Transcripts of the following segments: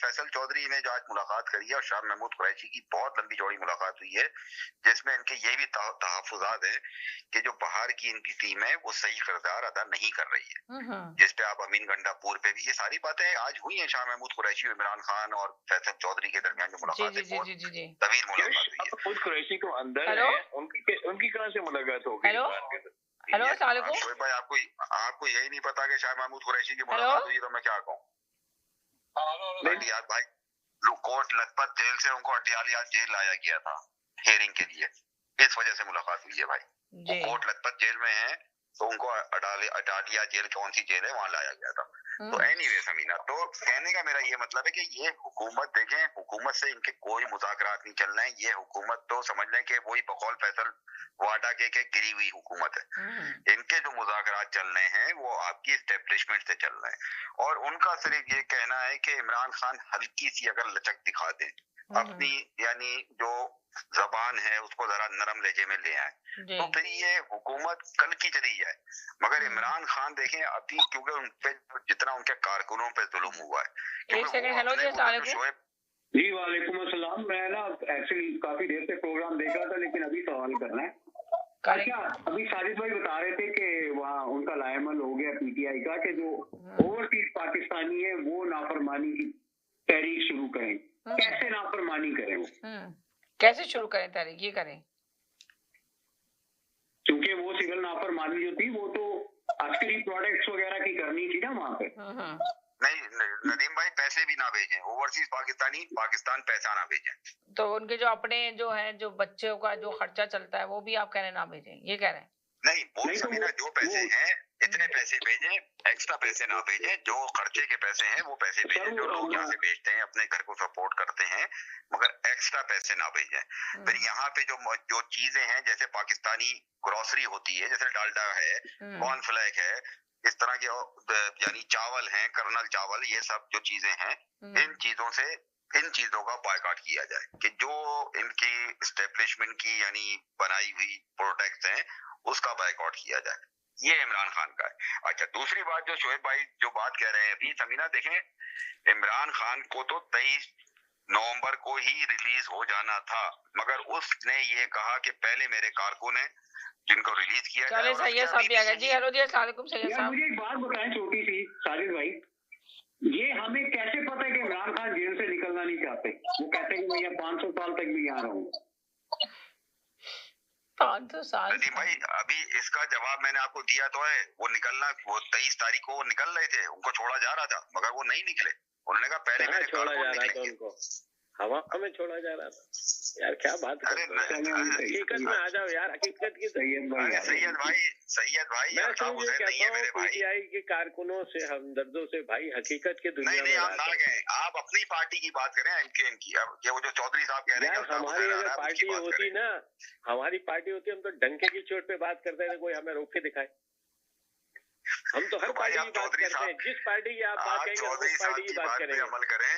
फैसल चौधरी ने जो आज मुलाकात करी है और शाह महमूद कुरैशी की बहुत लंबी चौड़ी मुलाकात हुई है, जिसमें इनके ये भी तहफुजात है कि जो बाहर की इनकी टीम है वो सही किरदार अदा नहीं कर रही है, जिसपे आप अमीन गंडापुर पे भी ये सारी बातें आज हुई है। शाह महमूद कुरैशी, इमरान खान और फैसल चौधरी के दरमियान जो मुलाकात है बहुत तवील मुलाकात हुई है। खुद कुरैशी को अंदर है, उनकी कहाँ से मुलाकात हो गई? हेलो अस्सलाम वालेकुम। शोएब भाई, आपको यही नहीं पता कि शाह महमूद कुरैशी की मुलाकात हुई, तो मैं क्या कहूँ? यार भाई, कोट लखपत जेल से उनको अटियाला जेल लाया गया था हियरिंग के लिए, इस वजह से मुलाकात हुई है भाई। वो कोट लखपत जेल में है तो उनको अटालिया जेल, कौन सी जेल है, वहां लाया गया था। तो एनीवे समीना, तो कहने का मेरा ये मतलब है कि ये हुकूमत देखें, हुकूमत से इनके कोई मुज़ाकरात नहीं चल रहे हैं। ये हुकूमत तो समझ लें कि वही बकौल फैसल वाडा के गिरी हुई हुकूमत है। इनके जो मुज़ाकरात चल रहे हैं वो आपकी एस्टेब्लिशमेंट से चल रहे हैं और उनका सिर्फ ये कहना है कि इमरान खान हल्की सी अगर लचक दिखा दे अपनी, यानी जो जबान है उसको जरा नरम लहजे में ले आए, तो फिर ये हुकूमत कल की चली जाए। मगर इमरान खान देखें अभी, क्योंकि उन पे जितना उनके कारकुनों पे जुल्म हुआ है। एक सेकंड, हेलो जी, जी वालेकुम अस्सलाम। मैं ना एक्चुअली काफी देर से प्रोग्राम देख रहा था, लेकिन अभी सवाल करना है। अच्छा, अभी साजिद भाई बता रहे थे कि वहाँ उनका लाएमल हो गया पीटीआई का कि जो ओवरसीज पाकिस्तानी है वो नाफरमानी की तहरीक शुरू करें। कैसे नाफरमानी करें वो? कैसे शुरू करें तहरीक? ये करें क्योंकि वो सिविल नाफरमानी जो थी वो तो अस्करी प्रोडक्ट्स वगैरह की करनी थी ना वहाँ पे। नहीं नदीम भाई, पैसे भी ना भेजें ओवरसीज पाकिस्तानी, पाकिस्तान पैसा ना भेजें। तो उनके जो अपने जो है जो बच्चों का जो खर्चा चलता है वो भी आप कह रहे हैं ना भेजें, ये कह रहे हैं? नहीं, वो समीना जो पैसे हैं इतने पैसे भेजें, एक्स्ट्रा पैसे ना भेजें। जो खर्चे के पैसे हैं वो पैसे भेजें, जो लोग यहाँ से भेजते हैं अपने घर को सपोर्ट करते हैं, मगर एक्स्ट्रा पैसे ना भेजें। फिर यहाँ पे जो चीजें हैं, जैसे पाकिस्तानी ग्रोसरी होती है, जैसे डालडा है, कॉर्नफ्लेक्स है, इस तरह के यानी चावल हैं, कर्नल चावल, ये सब जो चीजें हैं, इन चीजों का बायकॉट किया जाए कि जो इनकी एस्टेब्लिशमेंट की यानी बनाई हुई प्रोडक्ट्स हैं उसका बायकॉट किया जाए। ये इमरान खान का है। अच्छा, दूसरी बात जो शोएब भाई जो बात कह रहे हैं अभी समीना, देखें इमरान खान को तो 23 नवंबर को ही रिलीज हो जाना था, मगर उसने ये कहा कि पहले मेरे कारकुन हैं जिनको रिलीज किया जाए। सैयद साहब भी आ गए। जी हेलो जी, अस्सलाम वालेकुम सैयद साहब। मुझे एक बात बताएं छोटी सी साजिद भाई, ये हमें कैसे पता है कि इमरान खान जेल से निकलना नहीं चाहते? वो कहते हैं कि मैं यहाँ 500 साल तक भी यहाँ रहूंगा। 500 साल भाई, अभी इसका जवाब मैंने आपको दिया तो है। वो 23 तारीख को वो निकल रहे थे, उनको छोड़ा जा रहा था, मगर वो नहीं निकले। उन्होंने कहा पहले मेरे कारकुन निकलेंगे। हवा में छोड़ा जा रहा था यार, क्या बात कर रहे हो? हकीकत में आ जाओ यार, हकीकत की। सैयद भाई मैं समझ कहता हूँ पीटीआई के कारकुनों से, हमदर्दों से भाई, हकीकत के दुनिया में हम ना गए। आप अपनी पार्टी की बात करें, एमकेएम की। अब ये वो जो चौधरी साहब कह रहे हैं, हमारी अगर पार्टी होती ना, हमारी पार्टी होती, हम तो डंके की चोट पे बात करते थे, कोई हमें रोक के दिखाए। हम तो हर पार्टी की बात करते हैं, जिस पार्टी की आप बात कहेंगे उस पार्टी की बात करेंगे। अमल करें।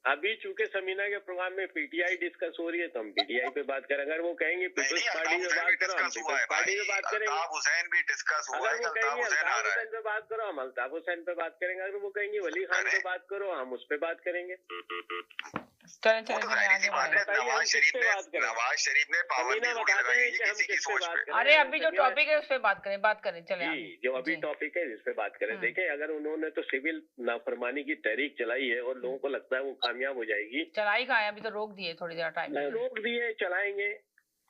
अभी चूंकि समीना के प्रोग्राम में पीटीआई डिस्कस हो रही है तो हम पीटीआई पे बात करें। अगर वो कहेंगे पीपल्स पार्टी पे बात करो, हम पीपल्स पार्टी पे बात करेंगे। हुसैन भी डिस्कस हुआ है। अगर वो कहेंगे अल्ताफ हुसैन पे बात करो, हम अल्ताफ हुसैन पे बात करेंगे। अगर वो कहेंगे वली खान पे बात करो, हम उस पे बात करेंगे। नवाज शरीफ ने पाबंदी लगाई है किसी की सोच पे। अरे अभी जो टॉपिक है उस पे बात करें चले। जो अभी टॉपिक है इस पे बात करें। देखें, अगर उन्होंने तो सिविल नाफरमानी की तहरीक चलाई है और लोगों को लगता है वो कामयाब हो जाएगी। चलाई कहाँ है? अभी तो रोक दिए, थोड़ी देर टाइम रोक दिए, चलाएंगे,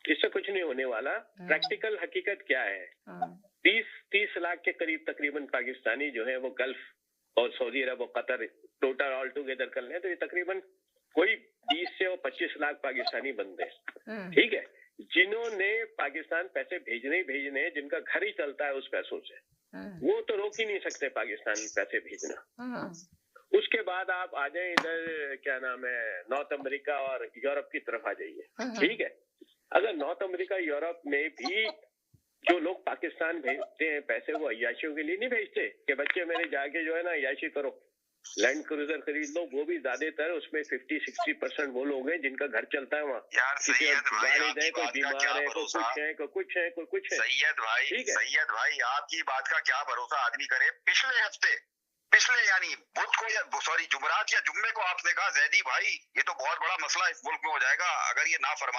इससे कुछ नहीं होने वाला। प्रैक्टिकल हकीकत क्या है? 30 लाख के करीब तकरीबन पाकिस्तानी जो है वो गल्फ और सऊदी अरब और कतर टोटल ऑल टुगेदर कर लें तो ये तकरीबन कोई 20 से 25 लाख पाकिस्तानी बंदे, ठीक है, जिन्होंने पाकिस्तान पैसे भेजने, जिनका घर ही चलता है उस पैसों से, वो तो रोक ही नहीं सकते पाकिस्तान पैसे भेजना। उसके बाद आप आ जाए इधर, क्या नाम है, नॉर्थ अमेरिका और यूरोप की तरफ आ जाइए, ठीक है। अगर नॉर्थ अमेरिका यूरोप में भी जो लोग पाकिस्तान भेजते हैं पैसे, वो अय्याशियों के लिए नहीं भेजते कि बच्चे मेरे जाके जो है ना अय्याशी करो, लैंड क्रूजर खरीद लो। वो भी ज्यादातर उसमें 50-60% वो लोग हैं जिनका घर चलता है वहाँ। किसी वालिद है, कोई बीमार है, कोई कुछ है, कोई कुछ है। सैयद भाई, आपकी बात का क्या भरोसा आदमी करे। पिछले हफ्ते पिछले यानी बुध को या सॉरी जुमरात या जुम्मे को आपने कहा जैदी भाई ये तो बहुत बड़ा मसला इस मुल्क में हो जाएगा अगर ये ना फरमा